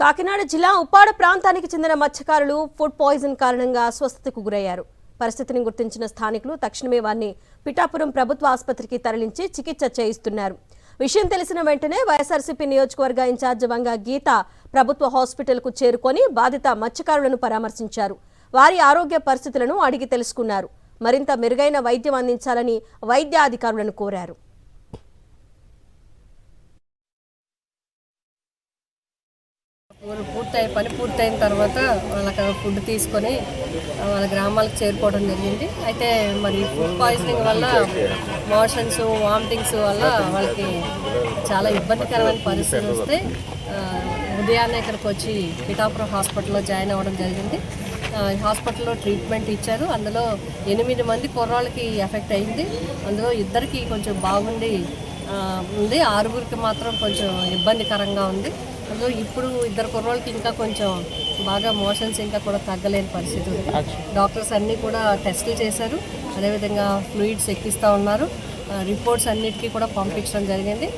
కాకినాడ జిల్లా ఉప్పాడ ప్రాంతానికి చెందిన మత్స్యకారులు ఫుడ్ పాయిజన్ కారణంగా అస్వస్థతకు గురయ్యారు. పరిస్థితిని గుర్తించిన స్థానికులు తక్షణమే వారిని పిఠాపురం ప్రభుత్వ ఆసుపత్రికి తరలించి చికిత్స చేయిస్తున్నారు. విషయం తెలిసిన వెంటనే వైఎస్ఆర్సీపీ నియోజకవర్గ ఇన్ఛార్జ్ వంగ గీత ప్రభుత్వ హాస్పిటల్కు చేరుకొని బాధిత మత్స్యకారులను పరామర్శించారు. వారి ఆరోగ్య పరిస్థితులను అడిగి తెలుసుకున్నారు. మరింత మెరుగైన వైద్యం అందించాలని వైద్య అధికారులను కోరారు. పని పూర్తయిన తర్వాత వాళ్ళకి ఫుడ్ తీసుకొని వాళ్ళ గ్రామాలకు చేరుకోవడం జరిగింది. అయితే మరి ఫుడ్ పాయిజనింగ్ వల్ల మోషన్స్ వామిటింగ్స్ వల్ల వాళ్ళకి చాలా ఇబ్బందికరమైన పరిస్థితులు వస్తే ఉదయాన్నే ఇక్కడికి వచ్చి పిఠాపురం హాస్పిటల్లో జాయిన్ అవ్వడం జరిగింది. హాస్పిటల్లో ట్రీట్మెంట్ ఇచ్చారు. అందులో 8 మంది కుర్రాళ్ళకి ఎఫెక్ట్ అయింది. అందులో 2కి కొంచెం బాగుండి ఉంది, 6గురికి మాత్రం కొంచెం ఇబ్బందికరంగా ఉంది. అందులో ఇప్పుడు 2 కుర్రోళ్ళకి ఇంకా కొంచెం బాగా మోషన్స్ ఇంకా కూడా తగ్గలేని పరిస్థితి ఉంది. డాక్టర్స్ అన్నీ కూడా టెస్టులు చేశారు. అదేవిధంగా ఫ్లూయిడ్స్ ఎక్కిస్తూ ఉన్నారు. రిపోర్ట్స్ అన్నిటికీ కూడా పంపించడం జరిగింది.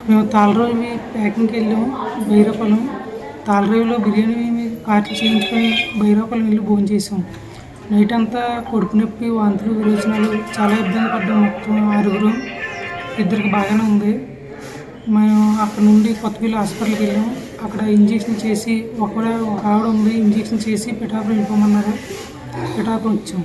మేము తాళరేవి ప్యాకింగ్కి వెళ్ళాము. బైరాపాలెం తాళరేవిలో బిర్యానీ పార్టీ చేయించుకొని బైరాపాలెం వెళ్ళి భోజనం చేసాం. నైట్ అంతా కడుపు నొప్పి, వాంతులు, విరోచనాలు చాలా ఇబ్బంది పడ్డాం. మొత్తం 6గురు, 2కి బాగానే ఉంది. మేము అక్కడ నుండి కొత్తపల్లి హాస్పిటల్కి వెళ్ళాము. అక్కడ ఇంజక్షన్ చేసి ఒక ఆవిడ ఉంది, ఇంజక్షన్ చేసి పిఠాపురం వెళ్ళిపోమన్నారు. పిఠాపురం వచ్చాం.